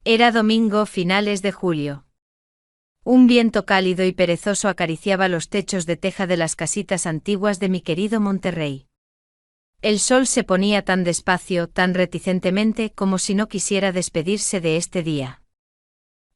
Era domingo, finales de julio. Un viento cálido y perezoso acariciaba los techos de teja de las casitas antiguas de mi querido Monterrey. El sol se ponía tan despacio, tan reticentemente, como si no quisiera despedirse de este día.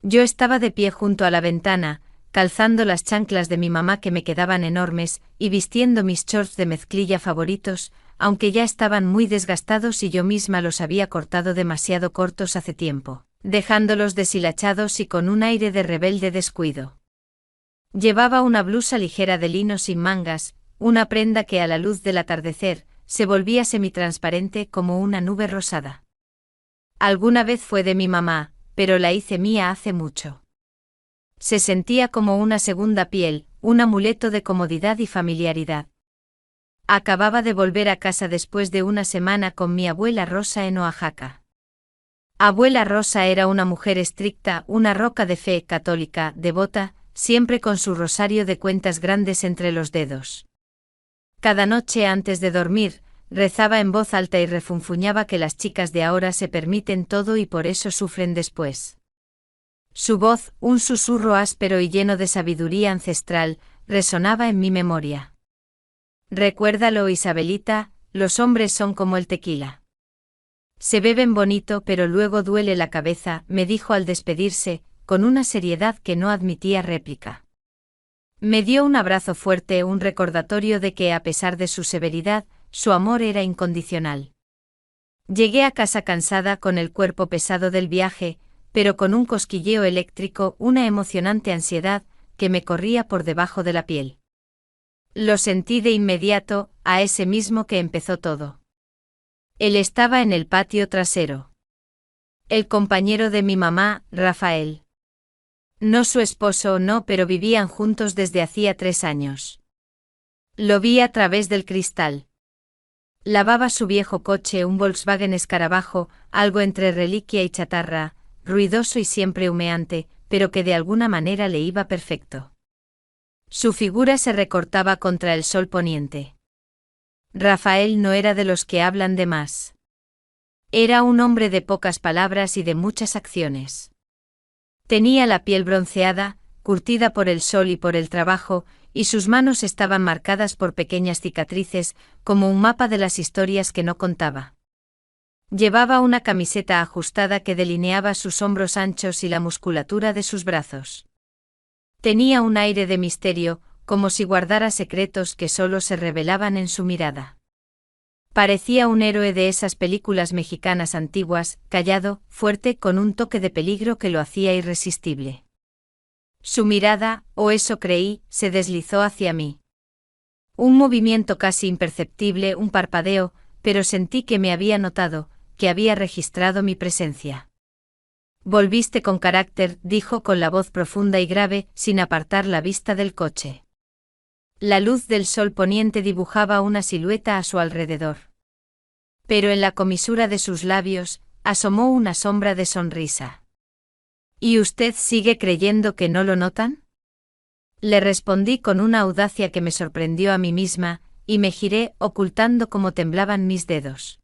Yo estaba de pie junto a la ventana, calzando las chanclas de mi mamá que me quedaban enormes, y vistiendo mis shorts de mezclilla favoritos, aunque ya estaban muy desgastados y yo misma los había cortado demasiado cortos hace tiempo, dejándolos deshilachados y con un aire de rebelde descuido. Llevaba una blusa ligera de lino sin mangas, una prenda que a la luz del atardecer se volvía semitransparente como una nube rosada. Alguna vez fue de mi mamá, pero la hice mía hace mucho. Se sentía como una segunda piel, un amuleto de comodidad y familiaridad. Acababa de volver a casa después de una semana con mi abuela Rosa en Oaxaca. Abuela Rosa era una mujer estricta, una roca de fe católica, devota, siempre con su rosario de cuentas grandes entre los dedos. Cada noche antes de dormir, rezaba en voz alta y refunfuñaba que las chicas de ahora se permiten todo y por eso sufren después. Su voz, un susurro áspero y lleno de sabiduría ancestral, resonaba en mi memoria. Recuérdalo, Isabelita, los hombres son como el tequila. Se beben bonito pero luego duele la cabeza, me dijo al despedirse, con una seriedad que no admitía réplica. Me dio un abrazo fuerte, un recordatorio de que a pesar de su severidad, su amor era incondicional. Llegué a casa cansada con el cuerpo pesado del viaje, pero con un cosquilleo eléctrico, una emocionante ansiedad, que me corría por debajo de la piel. Lo sentí de inmediato, a ese mismo que empezó todo. Él estaba en el patio trasero. El compañero de mi mamá, Rafael. No su esposo, no, pero vivían juntos desde hacía 3 años. Lo vi a través del cristal. Lavaba su viejo coche, un Volkswagen Escarabajo, algo entre reliquia y chatarra, ruidoso y siempre humeante, pero que de alguna manera le iba perfecto. Su figura se recortaba contra el sol poniente. Rafael no era de los que hablan de más. Era un hombre de pocas palabras y de muchas acciones. Tenía la piel bronceada, curtida por el sol y por el trabajo, y sus manos estaban marcadas por pequeñas cicatrices, como un mapa de las historias que no contaba. Llevaba una camiseta ajustada que delineaba sus hombros anchos y la musculatura de sus brazos. Tenía un aire de misterio, como si guardara secretos que solo se revelaban en su mirada. Parecía un héroe de esas películas mexicanas antiguas, callado, fuerte, con un toque de peligro que lo hacía irresistible. Su mirada, o eso creí, se deslizó hacia mí. Un movimiento casi imperceptible, un parpadeo, pero sentí que me había notado, que había registrado mi presencia. Volviste con carácter, dijo con la voz profunda y grave, sin apartar la vista del coche. La luz del sol poniente dibujaba una silueta a su alrededor. Pero en la comisura de sus labios, asomó una sombra de sonrisa. ¿Y usted sigue creyendo que no lo notan? Le respondí con una audacia que me sorprendió a mí misma, y me giré, ocultando cómo temblaban mis dedos.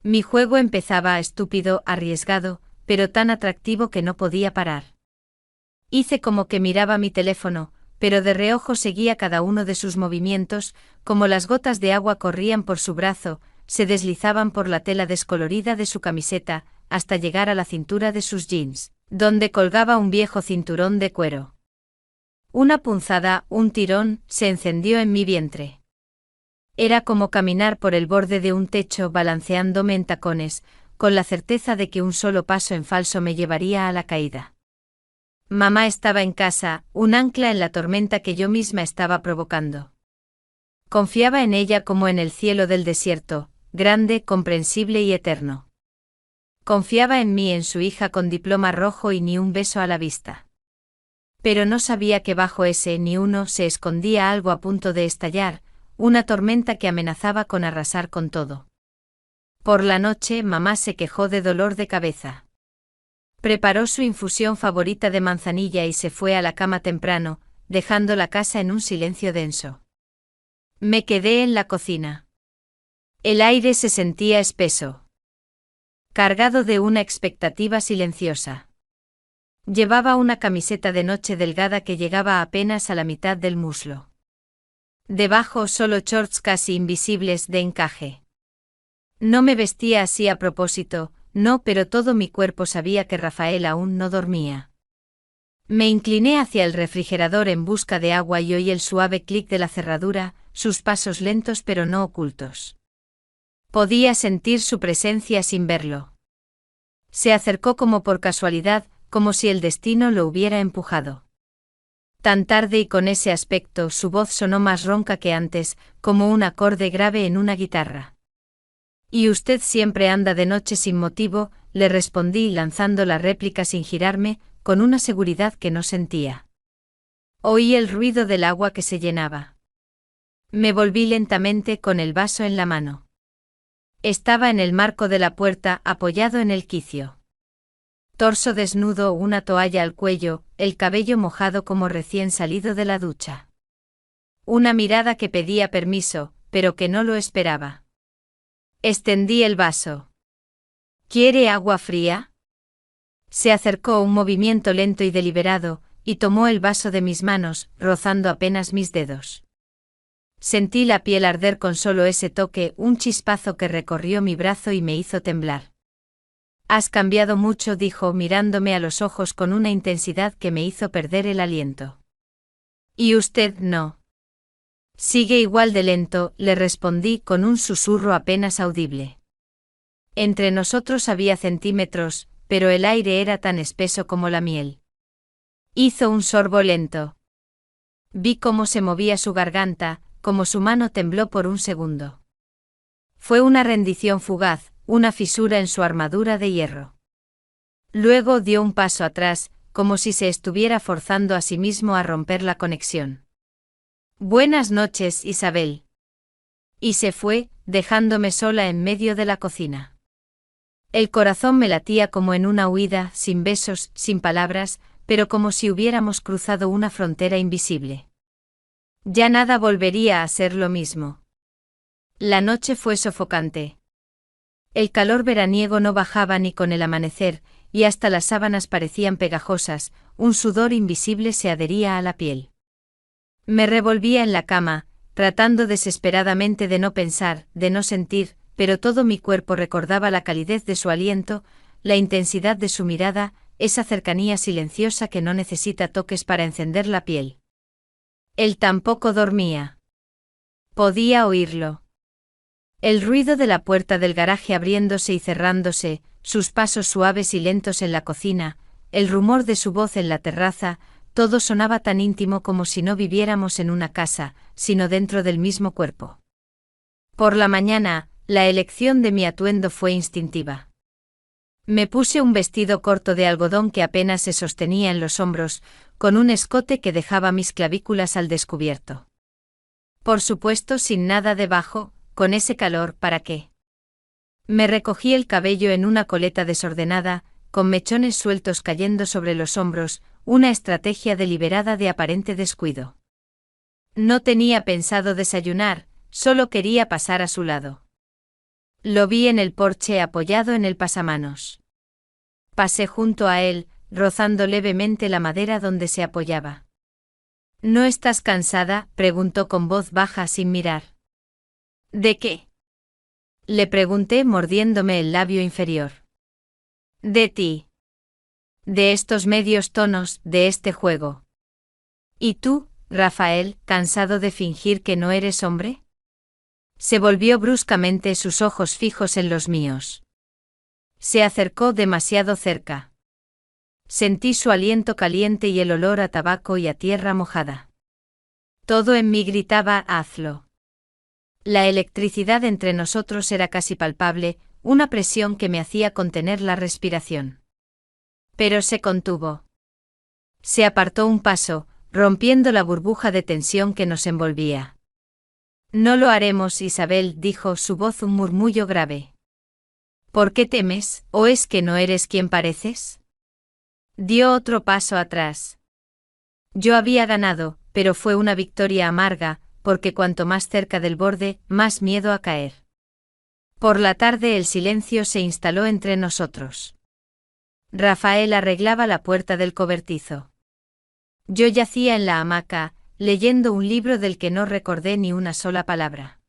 Mi juego empezaba estúpido, arriesgado, pero tan atractivo que no podía parar. Hice como que miraba mi teléfono, pero de reojo seguía cada uno de sus movimientos, como las gotas de agua corrían por su brazo, se deslizaban por la tela descolorida de su camiseta, hasta llegar a la cintura de sus jeans, donde colgaba un viejo cinturón de cuero. Una punzada, un tirón, se encendió en mi vientre. Era como caminar por el borde de un techo balanceándome en tacones, con la certeza de que un solo paso en falso me llevaría a la caída. Mamá estaba en casa, un ancla en la tormenta que yo misma estaba provocando. Confiaba en ella como en el cielo del desierto, grande, comprensible y eterno. Confiaba en mí, en su hija con diploma rojo y ni un beso a la vista. Pero no sabía que bajo ese ni uno se escondía algo a punto de estallar, una tormenta que amenazaba con arrasar con todo. Por la noche, mamá se quejó de dolor de cabeza. Preparó su infusión favorita de manzanilla y se fue a la cama temprano, dejando la casa en un silencio denso. Me quedé en la cocina. El aire se sentía espeso. cargado de una expectativa silenciosa. Llevaba una camiseta de noche delgada que llegaba apenas a la mitad del muslo. Debajo solo shorts casi invisibles de encaje. No me vestía así a propósito, no, pero todo mi cuerpo sabía que Rafael aún no dormía. Me incliné hacia el refrigerador en busca de agua y oí el suave clic de la cerradura, sus pasos lentos pero no ocultos. Podía sentir su presencia sin verlo. Se acercó como por casualidad, como si el destino lo hubiera empujado. Tan tarde y con ese aspecto, su voz sonó más ronca que antes, como un acorde grave en una guitarra. «¿Y usted siempre anda de noche sin motivo?», le respondí lanzando la réplica sin girarme, con una seguridad que no sentía. Oí el ruido del agua que se llenaba. Me volví lentamente con el vaso en la mano. Estaba en el marco de la puerta, apoyado en el quicio. Torso desnudo, una toalla al cuello, el cabello mojado como recién salido de la ducha. Una mirada que pedía permiso, pero que no lo esperaba. Extendí el vaso. «¿Quiere agua fría?». Se acercó, un movimiento lento y deliberado, y tomó el vaso de mis manos, rozando apenas mis dedos. Sentí la piel arder con solo ese toque, un chispazo que recorrió mi brazo y me hizo temblar. «Has cambiado mucho», dijo mirándome a los ojos con una intensidad que me hizo perder el aliento. «¿Y usted no?». «Sigue igual de lento», le respondí con un susurro apenas audible. Entre nosotros había centímetros, pero el aire era tan espeso como la miel. Hizo un sorbo lento. Vi cómo se movía su garganta, cómo su mano tembló por un segundo. Fue una rendición fugaz, una fisura en su armadura de hierro. Luego dio un paso atrás, como si se estuviera forzando a sí mismo a romper la conexión. «Buenas noches, Isabel». Y se fue, dejándome sola en medio de la cocina. El corazón me latía como en una huida, sin besos, sin palabras, pero como si hubiéramos cruzado una frontera invisible. Ya nada volvería a ser lo mismo. La noche fue sofocante. El calor veraniego no bajaba ni con el amanecer, y hasta las sábanas parecían pegajosas, un sudor invisible se adhería a la piel. Me revolvía en la cama, tratando desesperadamente de no pensar, de no sentir, pero todo mi cuerpo recordaba la calidez de su aliento, la intensidad de su mirada, esa cercanía silenciosa que no necesita toques para encender la piel. Él tampoco dormía. Podía oírlo. El ruido de la puerta del garaje abriéndose y cerrándose, sus pasos suaves y lentos en la cocina, el rumor de su voz en la terraza, todo sonaba tan íntimo como si no viviéramos en una casa, sino dentro del mismo cuerpo. Por la mañana, la elección de mi atuendo fue instintiva. Me puse un vestido corto de algodón que apenas se sostenía en los hombros, con un escote que dejaba mis clavículas al descubierto. Por supuesto, sin nada debajo, con ese calor, ¿para qué? Me recogí el cabello en una coleta desordenada, con mechones sueltos cayendo sobre los hombros, una estrategia deliberada de aparente descuido. No tenía pensado desayunar, solo quería pasar a su lado. Lo vi en el porche apoyado en el pasamanos. Pasé junto a él, rozando levemente la madera donde se apoyaba. «¿No estás cansada?», preguntó con voz baja sin mirar. «¿De qué?», le pregunté mordiéndome el labio inferior. «De ti. De estos medios tonos, de este juego. ¿Y tú, Rafael, cansado de fingir que no eres hombre?». Se volvió bruscamente, sus ojos fijos en los míos. Se acercó demasiado cerca. Sentí su aliento caliente y el olor a tabaco y a tierra mojada. Todo en mí gritaba: «Hazlo». La electricidad entre nosotros era casi palpable, una presión que me hacía contener la respiración. Pero se contuvo. Se apartó un paso, rompiendo la burbuja de tensión que nos envolvía. «No lo haremos, Isabel», dijo, su voz un murmullo grave. «¿Por qué temes, o es que no eres quien pareces?». Dio otro paso atrás. Yo había ganado, pero fue una victoria amarga, porque cuanto más cerca del borde, más miedo a caer. Por la tarde el silencio se instaló entre nosotros. Rafael arreglaba la puerta del cobertizo. Yo yacía en la hamaca, leyendo un libro del que no recordé ni una sola palabra.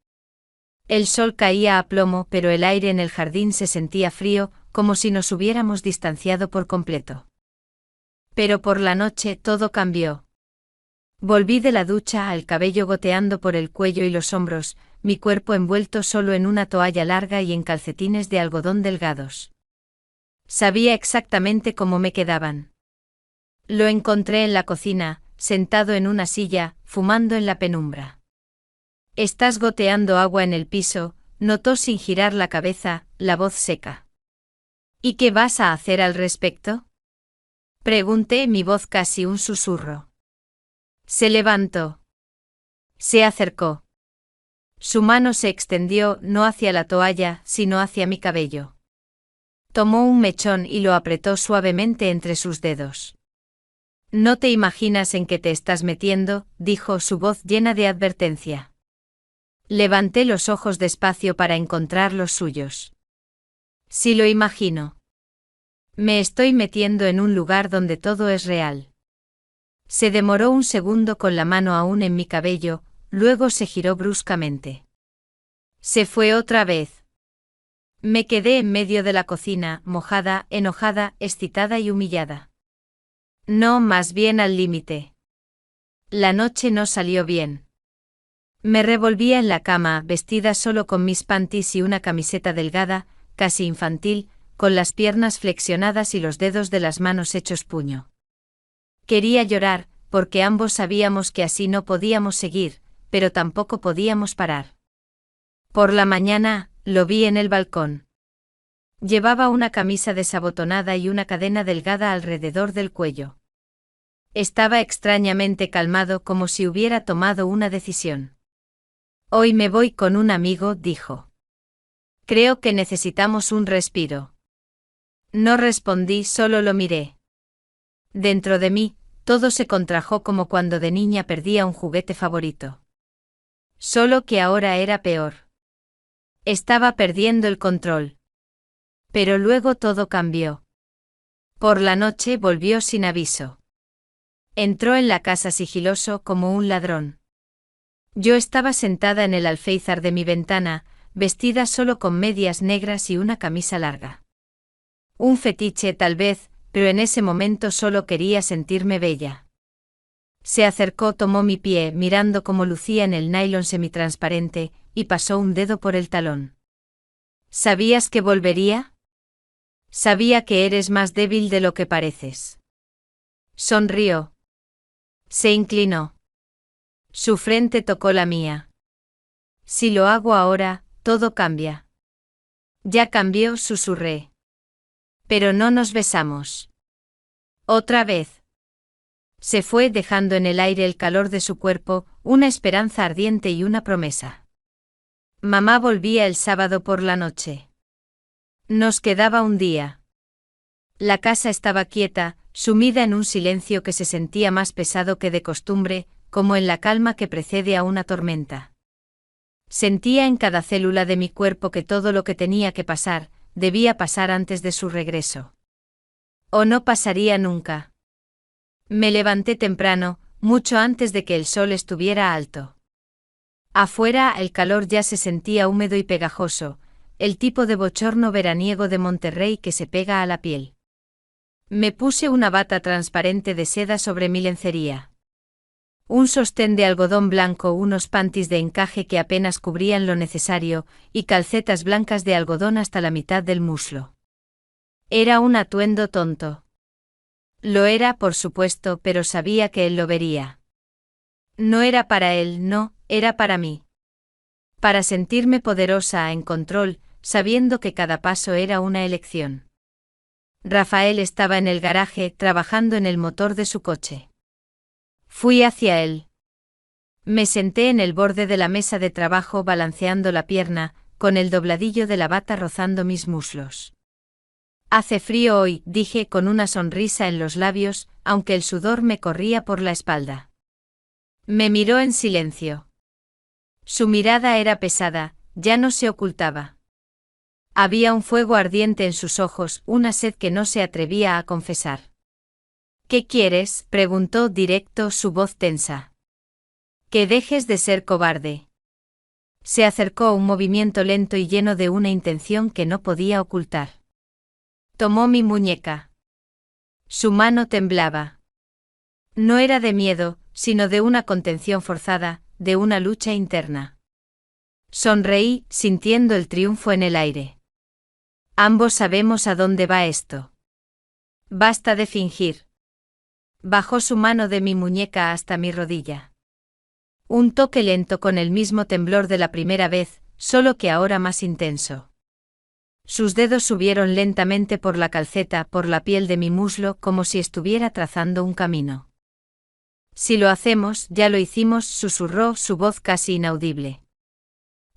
El sol caía a plomo, pero el aire en el jardín se sentía frío, como si nos hubiéramos distanciado por completo. Pero por la noche todo cambió. Volví de la ducha, el cabello goteando por el cuello y los hombros, mi cuerpo envuelto solo en una toalla larga y en calcetines de algodón delgados. Sabía exactamente cómo me quedaban. Lo encontré en la cocina, sentado en una silla, fumando en la penumbra. «Estás goteando agua en el piso», notó sin girar la cabeza, la voz seca. «¿Y qué vas a hacer al respecto?», pregunté, mi voz casi un susurro. Se levantó. Se acercó. Su mano se extendió, no hacia la toalla, sino hacia mi cabello. Tomó un mechón y lo apretó suavemente entre sus dedos. «No te imaginas en qué te estás metiendo», dijo, su voz llena de advertencia. Levanté los ojos despacio para encontrar los suyos. «Sí lo imagino. Me estoy metiendo en un lugar donde todo es real». Se demoró un segundo con la mano aún en mi cabello, luego se giró bruscamente. Se fue otra vez. Me quedé en medio de la cocina, mojada, enojada, excitada y humillada. No, más bien al límite. La noche no salió bien. Me revolvía en la cama, vestida solo con mis panties y una camiseta delgada, casi infantil, con las piernas flexionadas y los dedos de las manos hechos puño. Quería llorar, porque ambos sabíamos que así no podíamos seguir, pero tampoco podíamos parar. Por la mañana, lo vi en el balcón. Llevaba una camisa desabotonada y una cadena delgada alrededor del cuello. Estaba extrañamente calmado, como si hubiera tomado una decisión. «Hoy me voy con un amigo», dijo. «Creo que necesitamos un respiro». No respondí, solo lo miré. Dentro de mí, todo se contrajo como cuando de niña perdía un juguete favorito. Solo que ahora era peor. Estaba perdiendo el control. Pero luego todo cambió. Por la noche volvió sin aviso. Entró en la casa sigiloso como un ladrón. Yo estaba sentada en el alféizar de mi ventana, vestida solo con medias negras y una camisa larga. Un fetiche tal vez, pero en ese momento solo quería sentirme bella. Se acercó, tomó mi pie, mirando cómo lucía en el nylon semitransparente, y pasó un dedo por el talón. «¿Sabías que volvería? Sabía que eres más débil de lo que pareces». Sonrió. Se inclinó. Su frente tocó la mía. «Si lo hago ahora, todo cambia». «Ya cambió», susurré. «Pero no nos besamos». «Otra vez». Se fue dejando en el aire el calor de su cuerpo, una esperanza ardiente y una promesa. Mamá volvía el sábado por la noche. Nos quedaba un día. La casa estaba quieta, sumida en un silencio que se sentía más pesado que de costumbre, como en la calma que precede a una tormenta. Sentía en cada célula de mi cuerpo que todo lo que tenía que pasar, debía pasar antes de su regreso. O no pasaría nunca. Me levanté temprano, mucho antes de que el sol estuviera alto. Afuera el calor ya se sentía húmedo y pegajoso, el tipo de bochorno veraniego de Monterrey que se pega a la piel. Me puse una bata transparente de seda sobre mi lencería. Un sostén de algodón blanco, unos panties de encaje que apenas cubrían lo necesario, y calcetas blancas de algodón hasta la mitad del muslo. Era un atuendo tonto. Lo era, por supuesto, pero sabía que él lo vería. No era para él, no, era para mí. Para sentirme poderosa, en control, sabiendo que cada paso era una elección. Rafael estaba en el garaje, trabajando en el motor de su coche. Fui hacia él. Me senté en el borde de la mesa de trabajo balanceando la pierna, con el dobladillo de la bata rozando mis muslos. «Hace frío hoy», dije con una sonrisa en los labios, aunque el sudor me corría por la espalda. Me miró en silencio. Su mirada era pesada, ya no se ocultaba. Había un fuego ardiente en sus ojos, una sed que no se atrevía a confesar. ¿Qué quieres?, preguntó directo, su voz tensa. Que dejes de ser cobarde. Se acercó, un movimiento lento y lleno de una intención que no podía ocultar. Tomó mi muñeca. Su mano temblaba. No era de miedo, sino de una contención forzada, de una lucha interna. Sonreí, sintiendo el triunfo en el aire. Ambos sabemos a dónde va esto. Basta de fingir. Bajó su mano de mi muñeca hasta mi rodilla. Un toque lento con el mismo temblor de la primera vez, solo que ahora más intenso. Sus dedos subieron lentamente por la calceta, por la piel de mi muslo, como si estuviera trazando un camino. Si lo hacemos, ya lo hicimos, susurró, su voz casi inaudible.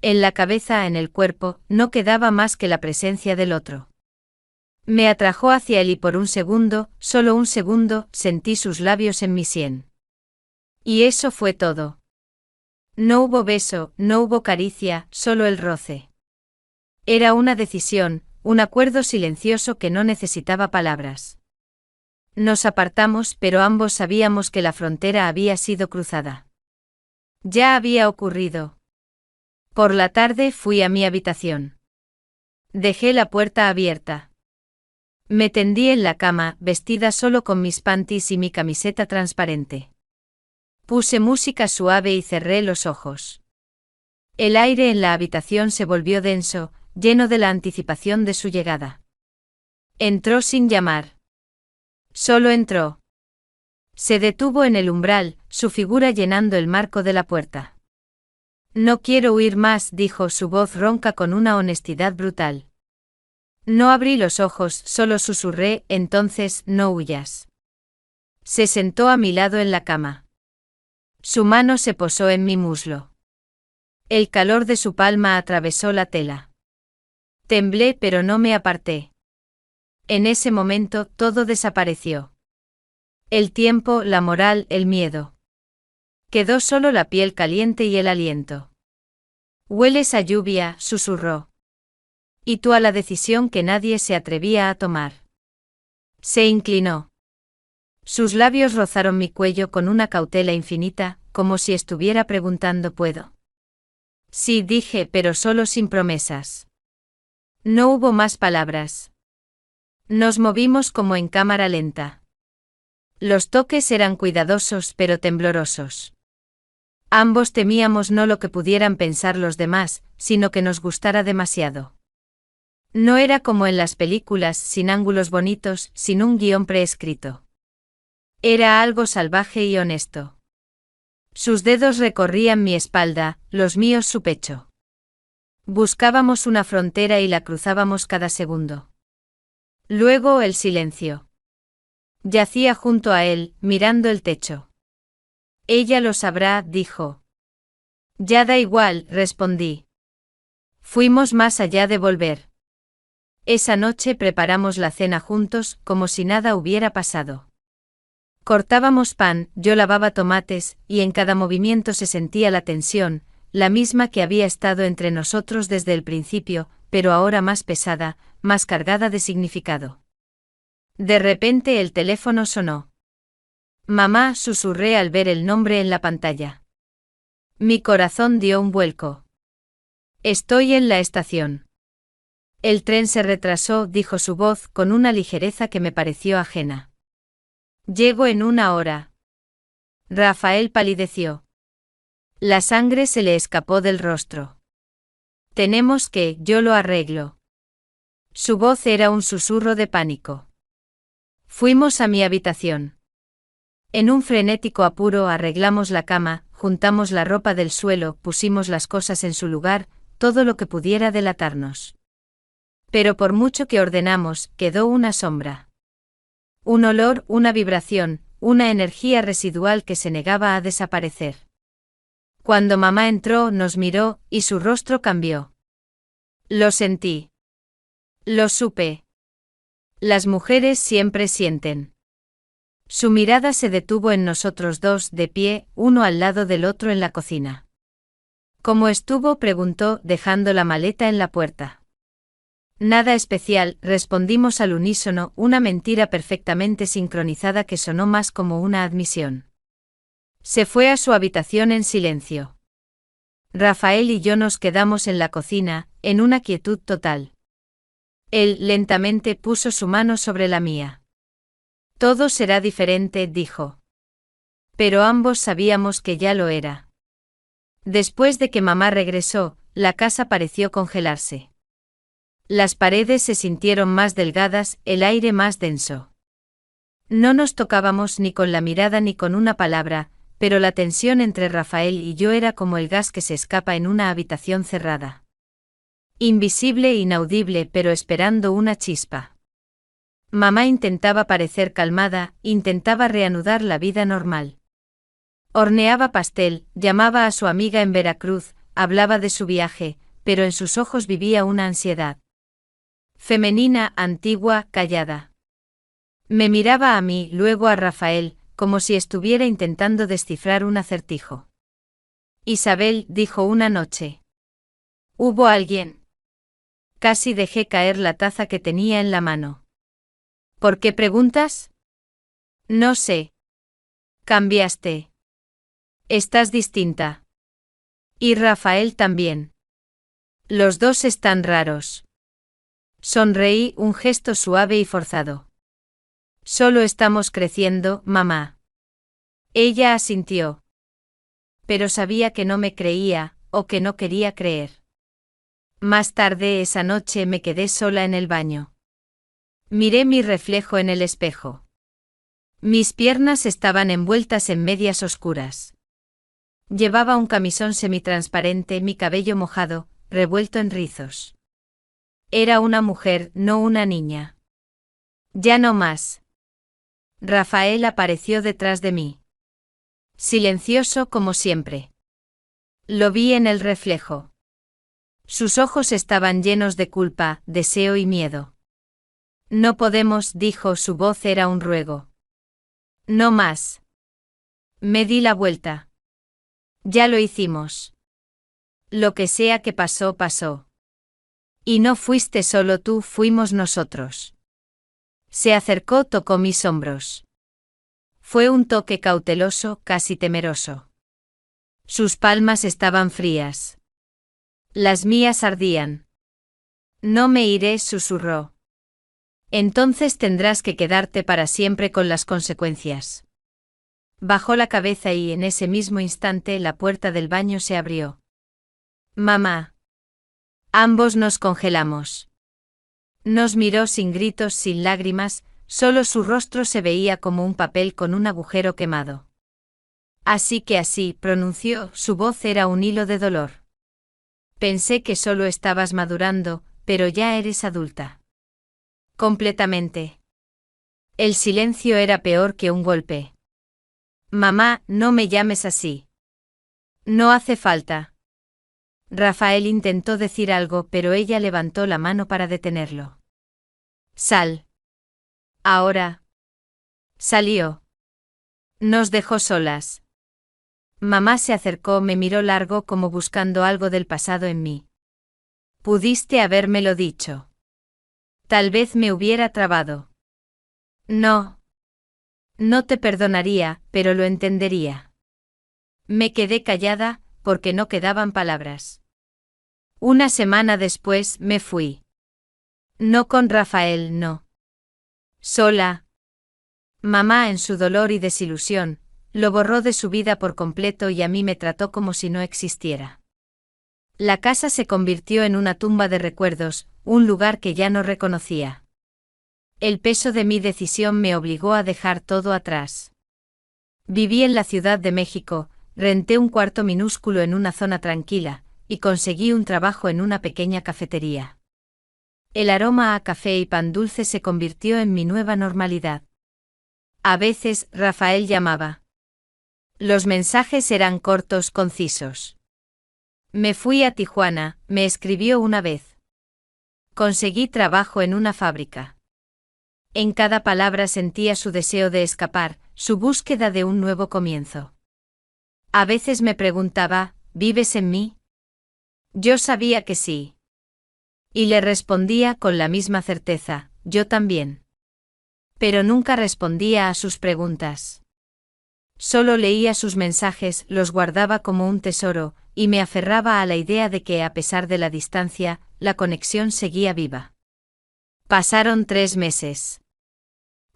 En la cabeza, en el cuerpo, no quedaba más que la presencia del otro. Me atrajo hacia él y por un segundo, solo un segundo, sentí sus labios en mi sien. Y eso fue todo. No hubo beso, no hubo caricia, solo el roce. Era una decisión, un acuerdo silencioso que no necesitaba palabras. Nos apartamos, pero ambos sabíamos que la frontera había sido cruzada. Ya había ocurrido. Por la tarde fui a mi habitación. Dejé la puerta abierta. Me tendí en la cama, vestida solo con mis panties y mi camiseta transparente. Puse música suave y cerré los ojos. El aire en la habitación se volvió denso, lleno de la anticipación de su llegada. Entró sin llamar. Solo entró. Se detuvo en el umbral, su figura llenando el marco de la puerta. No quiero huir más, dijo, su voz ronca con una honestidad brutal. No abrí los ojos, solo susurré, entonces, no huyas. Se sentó a mi lado en la cama. Su mano se posó en mi muslo. El calor de su palma atravesó la tela. Temblé, pero no me aparté. En ese momento, todo desapareció. El tiempo, la moral, el miedo. Quedó solo la piel caliente y el aliento. Hueles a lluvia, susurró. Y tú a la decisión que nadie se atrevía a tomar. Se inclinó. Sus labios rozaron mi cuello con una cautela infinita, como si estuviera preguntando ¿puedo? Sí, dije, pero solo sin promesas. No hubo más palabras. Nos movimos como en cámara lenta. Los toques eran cuidadosos pero temblorosos. Ambos temíamos no lo que pudieran pensar los demás, sino que nos gustara demasiado. No era como en las películas, sin ángulos bonitos, sin un guión preescrito. Era algo salvaje y honesto. Sus dedos recorrían mi espalda, los míos su pecho. Buscábamos una frontera y la cruzábamos cada segundo. Luego el silencio. Yacía junto a él, mirando el techo. Ella lo sabrá, dijo. Ya da igual, respondí. Fuimos más allá de volver. Esa noche preparamos la cena juntos, como si nada hubiera pasado. Cortábamos pan, yo lavaba tomates, y en cada movimiento se sentía la tensión, la misma que había estado entre nosotros desde el principio, pero ahora más pesada, más cargada de significado. De repente el teléfono sonó. Mamá, susurré al ver el nombre en la pantalla. Mi corazón dio un vuelco. Estoy en la estación. El tren se retrasó, dijo su voz con una ligereza que me pareció ajena. Llego en 1 hora. Rafael palideció. La sangre se le escapó del rostro. Tenemos que, yo lo arreglo. Su voz era un susurro de pánico. Fuimos a mi habitación. En un frenético apuro arreglamos la cama, juntamos la ropa del suelo, pusimos las cosas en su lugar, todo lo que pudiera delatarnos. Pero por mucho que ordenamos, quedó una sombra. Un olor, una vibración, una energía residual que se negaba a desaparecer. Cuando mamá entró, nos miró, y su rostro cambió. Lo sentí. Lo supe. Las mujeres siempre sienten. Su mirada se detuvo en nosotros dos, de pie, uno al lado del otro en la cocina. ¿Cómo estuvo?, preguntó, dejando la maleta en la puerta. Nada especial, respondimos al unísono, una mentira perfectamente sincronizada que sonó más como una admisión. Se fue a su habitación en silencio. Rafael y yo nos quedamos en la cocina, en una quietud total. Él lentamente puso su mano sobre la mía. Todo será diferente, dijo. Pero ambos sabíamos que ya lo era. Después de que mamá regresó, la casa pareció congelarse. Las paredes se sintieron más delgadas, el aire más denso. No nos tocábamos ni con la mirada ni con una palabra, pero la tensión entre Rafael y yo era como el gas que se escapa en una habitación cerrada. Invisible e inaudible, pero esperando una chispa. Mamá intentaba parecer calmada, intentaba reanudar la vida normal. Horneaba pastel, llamaba a su amiga en Veracruz, hablaba de su viaje, pero en sus ojos vivía una ansiedad. Femenina, antigua, callada. Me miraba a mí, luego a Rafael, como si estuviera intentando descifrar un acertijo. Isabel, dijo una noche. ¿Hubo alguien? Casi dejé caer la taza que tenía en la mano. ¿Por qué preguntas? No sé. Cambiaste. Estás distinta. Y Rafael también. Los dos están raros. Sonreí, un gesto suave y forzado. Solo estamos creciendo, mamá. Ella asintió. Pero sabía que no me creía, o que no quería creer. Más tarde esa noche me quedé sola en el baño. Miré mi reflejo en el espejo. Mis piernas estaban envueltas en medias oscuras. Llevaba un camisón semitransparente, mi cabello mojado, revuelto en rizos. Era una mujer, no una niña. Ya no más. Rafael apareció detrás de mí. Silencioso como siempre. Lo vi en el reflejo. Sus ojos estaban llenos de culpa, deseo y miedo. No podemos, dijo, su voz era un ruego. No más. Me di la vuelta. Ya lo hicimos. Lo que sea que pasó, pasó. Y no fuiste solo tú, fuimos nosotros. Se acercó, tocó mis hombros. Fue un toque cauteloso, casi temeroso. Sus palmas estaban frías. Las mías ardían. No me iré, susurró. Entonces tendrás que quedarte para siempre con las consecuencias. Bajó la cabeza y en ese mismo instante la puerta del baño se abrió. Mamá. Ambos nos congelamos. Nos miró sin gritos, sin lágrimas, solo su rostro se veía como un papel con un agujero quemado. Así que así, pronunció, su voz era un hilo de dolor. Pensé que solo estabas madurando, pero ya eres adulta. Completamente. El silencio era peor que un golpe. Mamá, no me llames así. No hace falta. Rafael intentó decir algo, pero ella levantó la mano para detenerlo. Sal. Ahora. Salió. Nos dejó solas. Mamá se acercó, me miró largo como buscando algo del pasado en mí. Pudiste habérmelo dicho. Tal vez me hubiera trabado. No. No te perdonaría, pero lo entendería. Me quedé callada, porque no quedaban palabras. Una semana después me fui. No con Rafael, no. Sola. Mamá, en su dolor y desilusión, lo borró de su vida por completo y a mí me trató como si no existiera. La casa se convirtió en una tumba de recuerdos, un lugar que ya no reconocía. El peso de mi decisión me obligó a dejar todo atrás. Viví en la Ciudad de México, renté un cuarto minúsculo en una zona tranquila, y conseguí un trabajo en una pequeña cafetería. El aroma a café y pan dulce se convirtió en mi nueva normalidad. A veces, Rafael llamaba. Los mensajes eran cortos, concisos. Me fui a Tijuana, me escribió una vez. Conseguí trabajo en una fábrica. En cada palabra sentía su deseo de escapar, su búsqueda de un nuevo comienzo. A veces me preguntaba, ¿vives en mí? Yo sabía que sí. Y le respondía con la misma certeza, yo también. Pero nunca respondía a sus preguntas. Solo leía sus mensajes, los guardaba como un tesoro, y me aferraba a la idea de que, a pesar de la distancia, la conexión seguía viva. Pasaron 3 meses.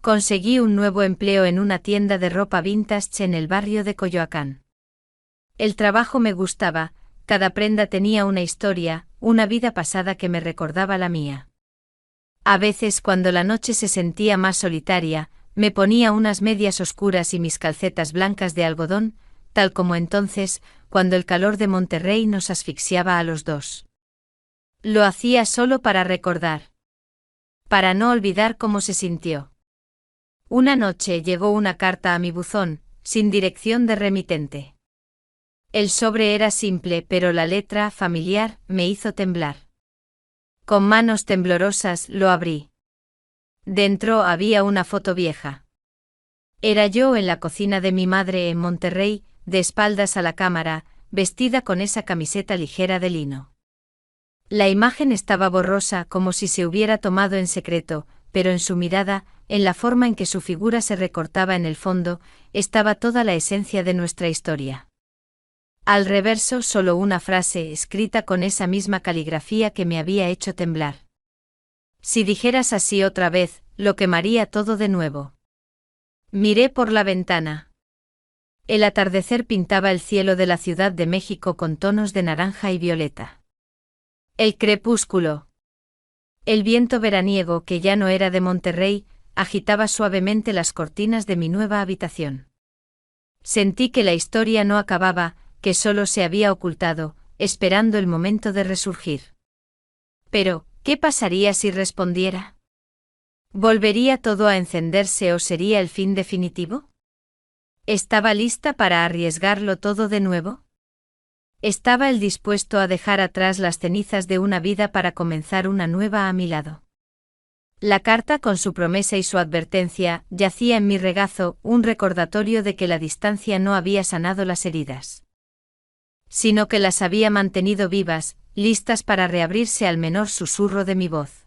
Conseguí un nuevo empleo en una tienda de ropa vintage en el barrio de Coyoacán. El trabajo me gustaba, cada prenda tenía una historia, una vida pasada que me recordaba la mía. A veces, cuando la noche se sentía más solitaria, me ponía unas medias oscuras y mis calcetas blancas de algodón, tal como entonces, cuando el calor de Monterrey nos asfixiaba a los dos. Lo hacía solo para recordar. Para no olvidar cómo se sintió. Una noche llegó una carta a mi buzón, sin dirección de remitente. El sobre era simple, pero la letra, familiar, me hizo temblar. Con manos temblorosas lo abrí. Dentro había una foto vieja. Era yo en la cocina de mi madre en Monterrey, de espaldas a la cámara, vestida con esa camiseta ligera de lino. La imagen estaba borrosa, como si se hubiera tomado en secreto, pero en su mirada, en la forma en que su figura se recortaba en el fondo, estaba toda la esencia de nuestra historia. Al reverso solo una frase escrita con esa misma caligrafía que me había hecho temblar. Si dijeras así otra vez, lo quemaría todo de nuevo. Miré por la ventana. El atardecer pintaba el cielo de la Ciudad de México con tonos de naranja y violeta. El crepúsculo. El viento veraniego, que ya no era de Monterrey, agitaba suavemente las cortinas de mi nueva habitación. Sentí que la historia no acababa, que solo se había ocultado, esperando el momento de resurgir. Pero, ¿qué pasaría si respondiera? ¿Volvería todo a encenderse o sería el fin definitivo? ¿Estaba lista para arriesgarlo todo de nuevo? ¿Estaba él dispuesto a dejar atrás las cenizas de una vida para comenzar una nueva a mi lado? La carta, con su promesa y su advertencia, yacía en mi regazo, un recordatorio de que la distancia no había sanado las heridas, sino que las había mantenido vivas, listas para reabrirse al menor susurro de mi voz.